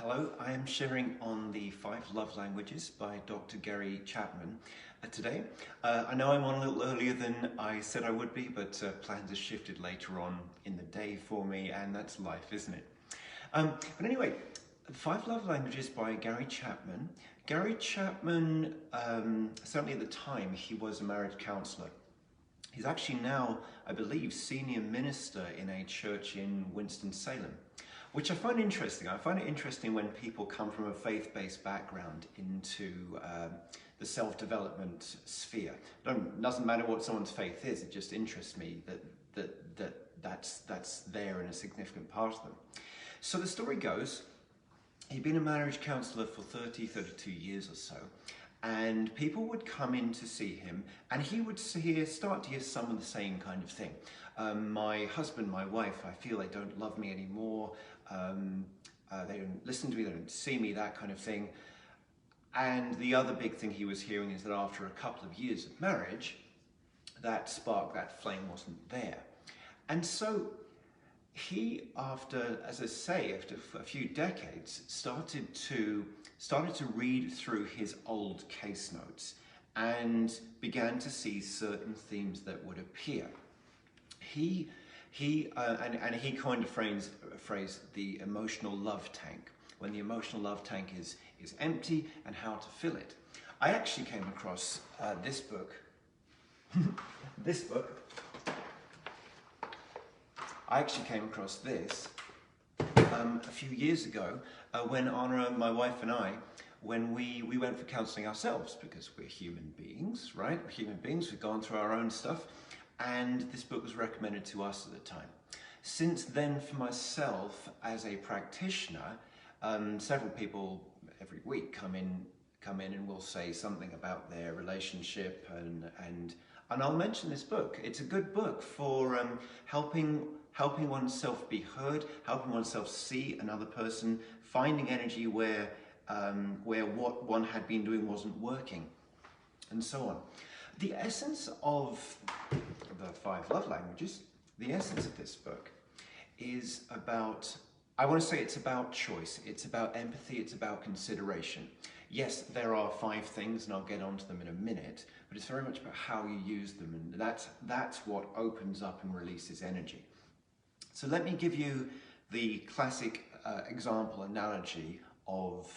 Hello, I am sharing on the 5 Love Languages by Dr. Gary Chapman today. I know I'm on a little earlier than I said I would be, but plans have shifted later on in the day for me, and that's life, isn't it? But anyway, 5 Love Languages by Gary Chapman. Gary Chapman, certainly at the time, he was a marriage counselor. He's actually now, I believe, senior minister in a church in Winston-Salem, which I find interesting. I find it interesting when people come from a faith-based background into the self-development sphere. Doesn't matter what someone's faith is, it just interests me that's there and a significant part of them. So the story goes, he'd been a marriage counsellor for 32 years or so, and people would come in to see him, and he would start to hear some of the same kind of thing. My husband, my wife, I feel they don't love me anymore, they don't listen to me, they don't see me, that kind of thing. And the other big thing he was hearing is that after a couple of years of marriage, that spark, that flame wasn't there. And so he, after a few decades, started to read through his old case notes and began to see certain themes that would appear. He coined a phrase, the emotional love tank, when the emotional love tank is empty and how to fill it. I actually came across this book. I actually came across this a few years ago when Anna, my wife, and I, when we went for counselling ourselves, because we're human beings, right? We're human beings, we've gone through our own stuff, and this book was recommended to us at the time. Since then, for myself as a practitioner, several people every week come in and will say something about their relationship, and I'll mention this book. It's a good book for helping oneself be heard, helping oneself see another person, finding energy where what one had been doing wasn't working, and so on. The essence of the 5 Love Languages, the essence of this book is about, I want to say it's about choice, it's about empathy, it's about consideration. Yes, there are 5 things, and I'll get onto them in a minute, but it's very much about how you use them, and that's what opens up and releases energy. So let me give you the classic example, analogy of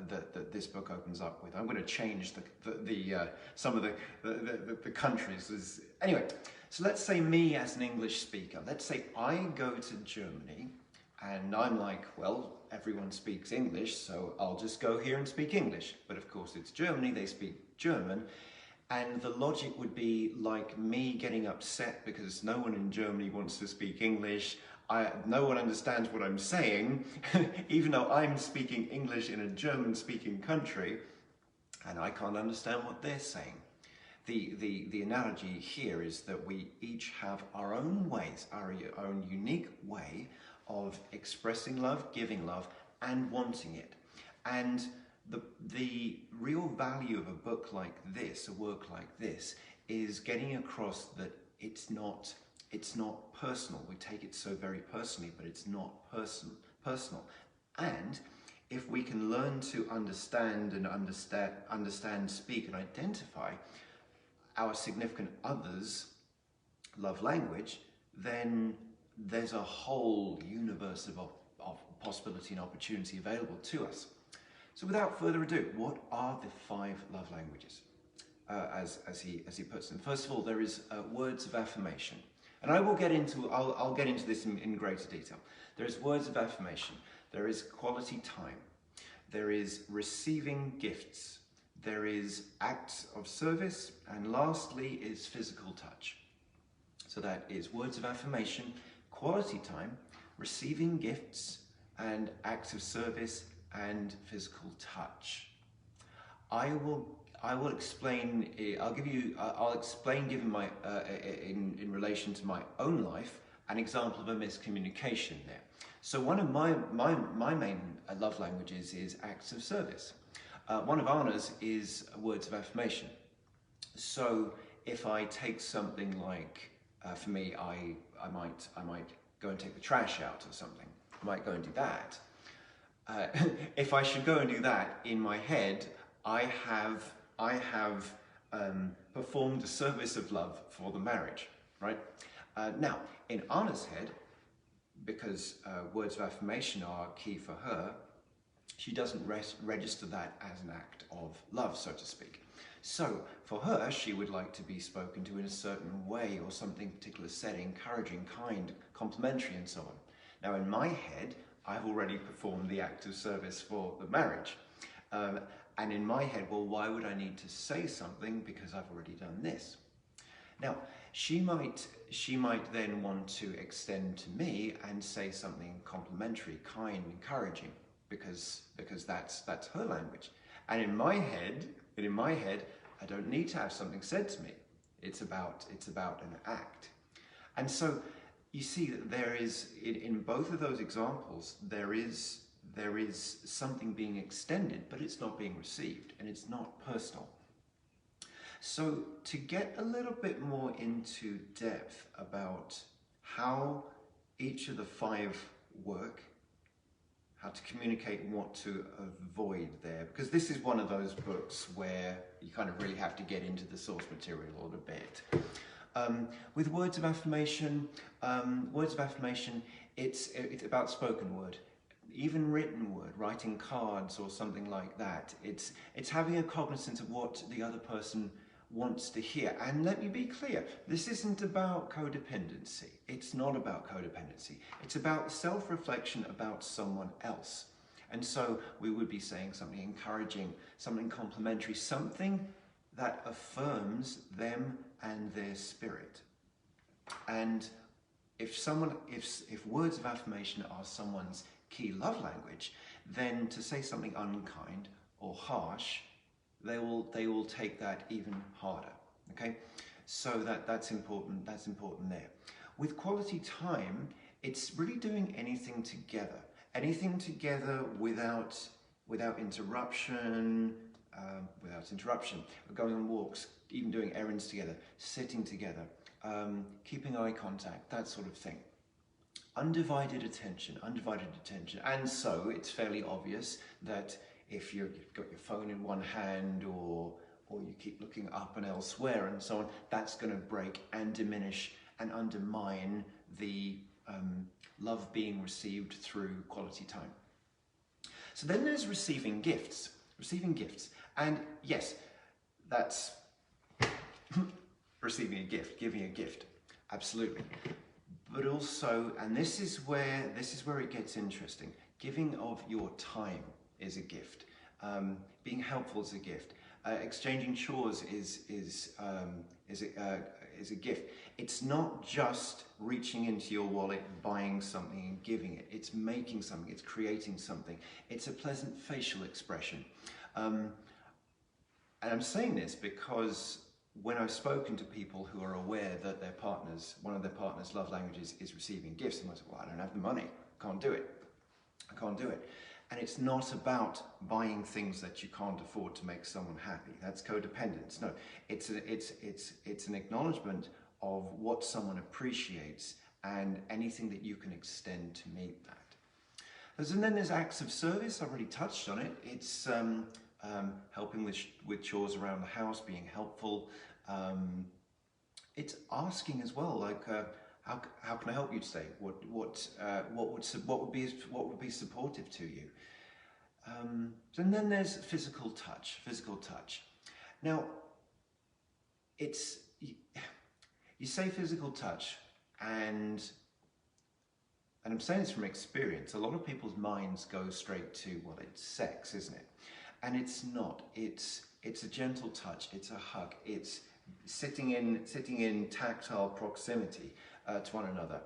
that this book opens up with. I'm going to change some of the countries. Anyway, so let's say me as an English speaker. Let's say I go to Germany, and I'm like, well, everyone speaks English, so I'll just go here and speak English. But of course, it's Germany; they speak German. And the logic would be like me getting upset because no one in Germany wants to speak English. No one understands what I'm saying, even though I'm speaking English in a German-speaking country, and I can't understand what they're saying. The analogy here is that we each have our own ways, our own unique way of expressing love, giving love, and wanting it. And the real value of a book like this, a work like this, is getting across that it's not personal. We take it so very personally, but it's not personal. And if we can learn to understand, speak, and identify our significant other's love language, then there's a whole universe of possibility and opportunity available to us. So without further ado, what are the 5 love languages, as he puts them? First of all, there is words of affirmation. And I'll get into this in greater detail. There is words of affirmation. There is quality time. There is receiving gifts. There is acts of service. And lastly is physical touch. So that is words of affirmation, quality time, receiving gifts, and acts of service, and physical touch. I will explain. I'll explain, given my in relation to my own life, an example of a miscommunication there. So one of my main love languages is acts of service. One of Anna's is words of affirmation. So if I take something like, for me, I might go and take the trash out or something. I might go and do that. if I should go and do that in my head, I have performed a service of love for the marriage, right? Now, in Anna's head, because words of affirmation are key for her, she doesn't register that as an act of love, so to speak. So for her, she would like to be spoken to in a certain way or something particular said, encouraging, kind, complimentary, and so on. Now in my head, I've already performed the act of service for the marriage. And in my head, well, why would I need to say something because I've already done this? Now, she might then want to extend to me and say something complimentary, kind, encouraging, because that's her language. And in my head, I don't need to have something said to me. It's about an act. And so you see that there is, in both of those examples, there is something being extended, but it's not being received, and it's not personal. So to get a little bit more into depth about how each of the 5 work, how to communicate and what to avoid there, because this is one of those books where you kind of really have to get into the source material a little bit. With words of affirmation, it's about spoken word. Even written word, writing cards or something like that. It's having a cognizance of what the other person wants to hear. And let me be clear, this isn't about codependency. It's not about codependency. It's about self-reflection about someone else. And so we would be saying something encouraging, something complimentary, something that affirms them and their spirit. And if words of affirmation are someone's key love language, then to say something unkind or harsh, they will take that even harder. Okay, so that's important. That's important there. With quality time, it's really doing anything together without interruption, going on walks, even doing errands together, sitting together, keeping eye contact, that sort of thing. Undivided attention. And so it's fairly obvious that if you've got your phone in one hand or you keep looking up and elsewhere and so on, that's going to break and diminish and undermine the love being received through quality time. So then there's receiving gifts. And yes, that's receiving a gift, giving a gift, absolutely. But also, and this is where it gets interesting, giving of your time is a gift. Being helpful is a gift. Exchanging chores is a gift. It's not just reaching into your wallet, buying something and giving it. It's making something, it's creating something. It's a pleasant facial expression. And I'm saying this because when I've spoken to people who are aware that one of their partner's love languages is receiving gifts, and I say, well, I don't have the money, I can't do it. And it's not about buying things that you can't afford to make someone happy. That's codependence. No, it's an acknowledgement of what someone appreciates and anything that you can extend to meet that. And then there's acts of service. I've already touched on it. It's helping with chores around the house, being helpful. It's asking as well, like how can I help you today? What would be supportive to you? And then there's physical touch. Now, you say physical touch, and I'm saying this from experience. A lot of people's minds go straight to, well, it's sex, isn't it? And it's not. It's a gentle touch. It's a hug. It's sitting in tactile proximity to one another.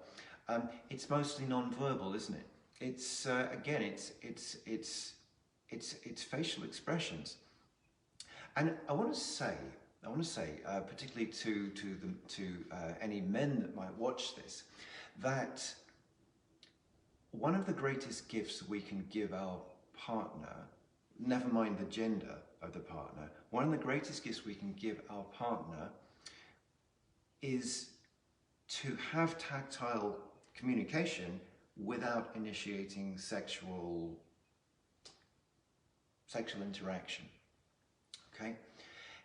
It's mostly non-verbal, isn't it? It's again, it's facial expressions. And I want to say, particularly to any men that might watch this, that one of the greatest gifts we can give our partner, never mind the gender of the partner, one of the greatest gifts we can give our partner is to have tactile communication without initiating sexual sexual interaction. Okay,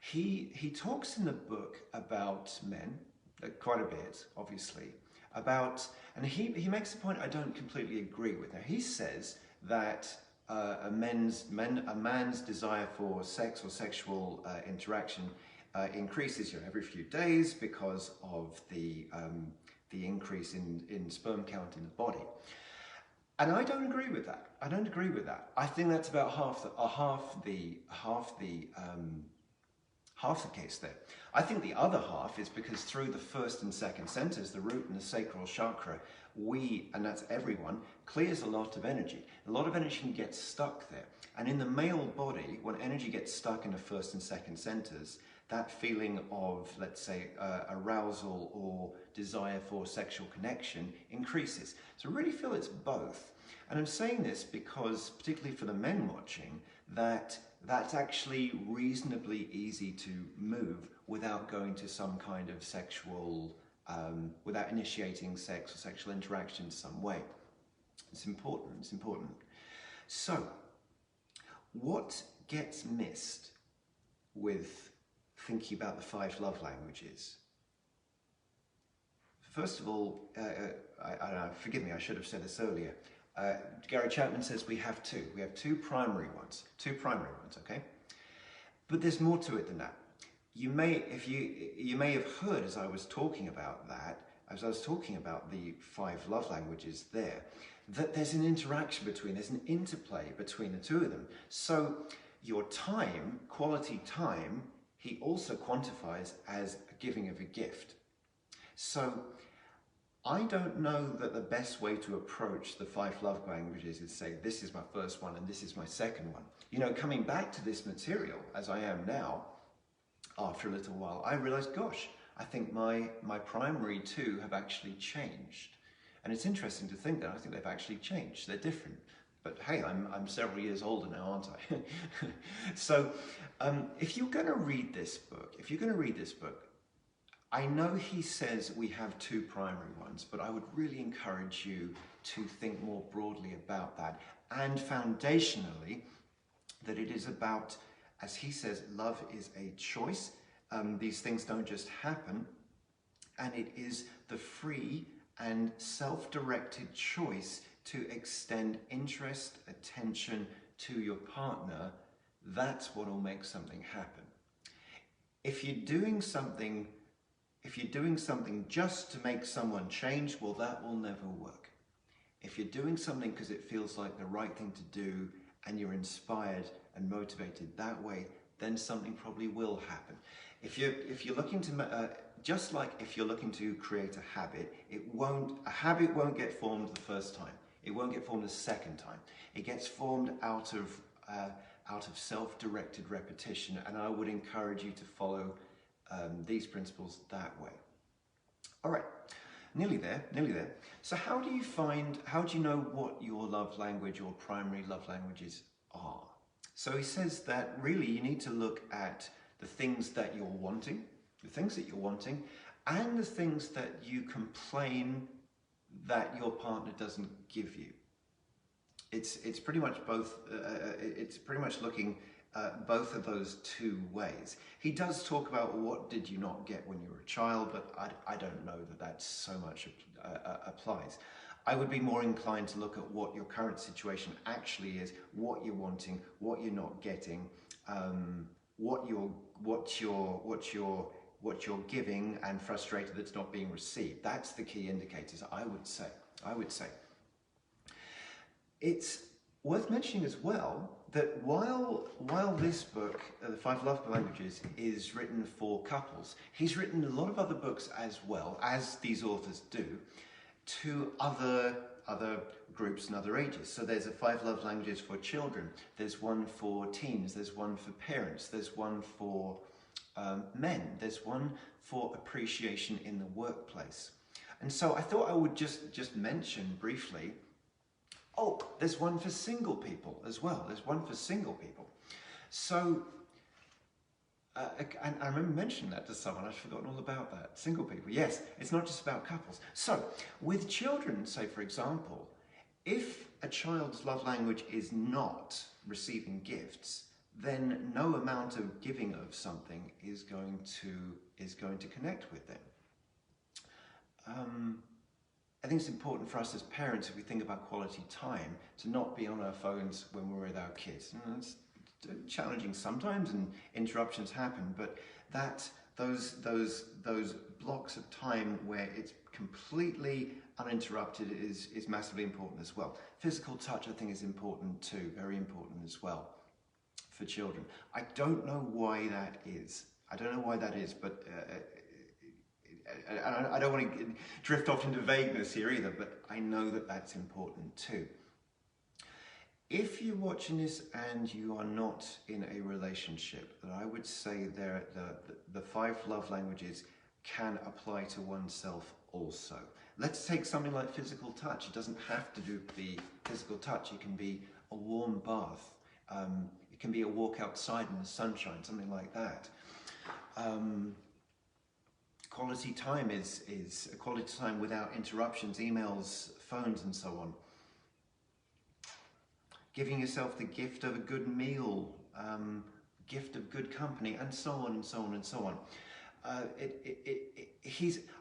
he talks in the book about men, quite a bit, obviously, and he makes a point I don't completely agree with. Now he says that a man's desire for sex or sexual interaction increases every few days because of the increase in sperm count in the body. And I don't agree with that. I don't agree with that. I think that's about half the case there. I think the other half is because through the first and second centers, the root and the sacral chakra, and that's everyone, clears a lot of energy. A lot of energy can get stuck there. And in the male body, when energy gets stuck in the first and second centers, that feeling of, let's say, arousal or desire for sexual connection increases. So I really feel it's both. And I'm saying this because, particularly for the men watching, that's actually reasonably easy to move without going to some kind of sexual, without initiating sex or sexual interaction in some way. It's important, it's important. So, what gets missed with thinking about the 5 love languages? First of all, I don't know, forgive me, I should have said this earlier. Gary Chapman says we have two. We have two primary ones, okay? But there's more to it than that. You may have heard as I was talking about that, as I was talking about the 5 love languages there, that there's an interaction there's an interplay between the two of them. So your time, quality time, he also quantifies as a giving of a gift. So I don't know that the best way to approach the 5 love languages is say, this is my first one and this is my second one. You know, coming back to this material, as I am now, after a little while, I realized, gosh, I think my primary 2 have actually changed. And it's interesting to think that I think they've actually changed. They're different. But hey, I'm several years older now, aren't I? So if you're going to read this book, I know he says we have 2 primary ones, but I would really encourage you to think more broadly about that. And foundationally, that it is about, as he says, love is a choice. These things don't just happen. And it is the free and self-directed choice to extend interest, attention to your partner. That's what will make something happen. If you're doing something just to make someone change, well, that will never work. If you're doing something because it feels like the right thing to do and you're inspired and motivated that way, then something probably will happen. If you're looking to, just like if you're looking to create a habit, a habit won't get formed the first time. It won't get formed the second time. It gets formed out of self-directed repetition, and I would encourage you to follow these principles that way. All right, nearly there. So how do you know what your love language or primary love languages are? So he says that really you need to look at the things that you're wanting, and the things that you complain that your partner doesn't give you. It's pretty much both. It's pretty much looking both of those 2 ways. He does talk about what did you not get when you were a child, but I don't know that so much applies. I would be more inclined to look at what your current situation actually is, what you're wanting, what you're not getting, what you're giving and frustrated that's not being received. That's the key indicators, I would say. It's worth mentioning as well that while this book, The 5 Love Languages, is written for couples, he's written a lot of other books as well, as these authors do, to other groups and other ages. So there's a 5 love languages for children, there's one for teens, there's one for parents, there's one for men, there's one for appreciation in the workplace. And so I thought I would just mention briefly, oh, there's one for single people as well. There's one for single people. So, and I remember mentioning that to someone. I'd forgotten all about that. Single people. Yes, it's not just about couples. So, with children, say for example, If a child's love language is not receiving gifts, then no amount of giving of something is going to connect with them. I think it's important for us as parents, if we think about quality time, to not be on our phones when we're with our kids. And it's challenging sometimes, and interruptions happen, but those blocks of time where it's completely uninterrupted is massively important as well. Physical touch, I think, is important too, very important as well for children. I don't know why that is. But I don't want to drift off into vagueness here either, but I know that that's important too. If you're watching this and you are not in a relationship, then I would say the 5 love languages can apply to oneself also. Let's take something like physical touch. It doesn't have to be physical touch. It can be a warm bath. It can be a walk outside in the sunshine, something like that. Quality time is a quality time without interruptions, emails, phones, and so on. Giving yourself the gift of a good meal, gift of good company, and so on and so on and so on.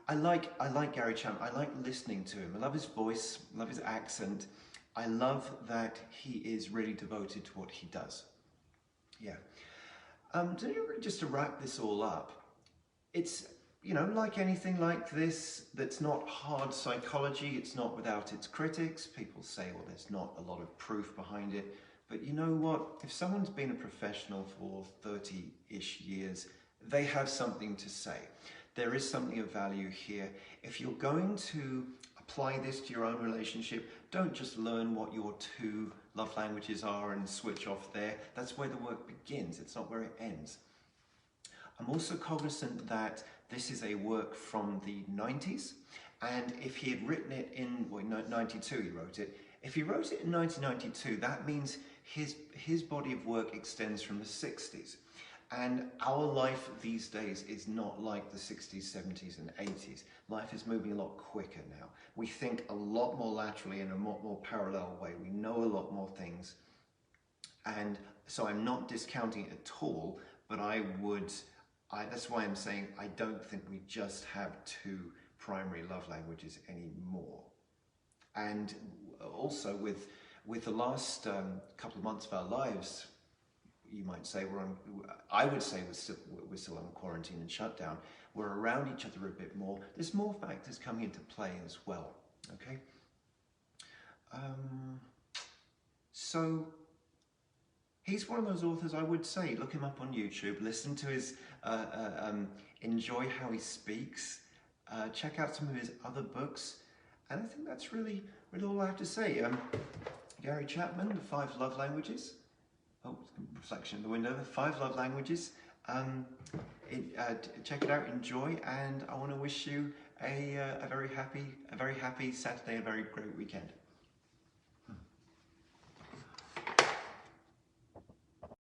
I like Gary Chapman. I like listening to him. I love his voice, I love his accent. I love that he is really devoted to what he does. Yeah. Just to wrap this all up, it's, like anything like this that's not hard psychology, it's not without its critics. People say, well, there's not a lot of proof behind it. But you know what? If someone's been a professional for 30-ish years, they have something to say. There is something of value here. If you're going to apply this to your own relationship, don't just learn what your 2 love languages are and switch off there. That's where the work begins. It's not where it ends. I'm also cognizant that this is a work from the 90s, and if he had written it in 92, he wrote it. If he wrote it in 1992, that means his body of work extends from the 60s. And our life these days is not like the 60s, 70s, and 80s. Life is moving a lot quicker now. We think a lot more laterally in a lot more parallel way. We know a lot more things. And so I'm not discounting it at all, but that's why I'm saying I don't think we just have 2 primary love languages anymore. And also with the last couple of months of our lives, you might say I would say we're still on quarantine and shutdown. We're around each other a bit more. There's more factors coming into play as well. Okay. So he's one of those authors, I would say, look him up on YouTube, listen to his, enjoy how he speaks, check out some of his other books, and I think that's really all I have to say. Gary Chapman, The 5 Love Languages. Oh, reflection in the window. The 5 Love Languages. Check it out, enjoy, and I want to wish you a very happy Saturday, a very great weekend.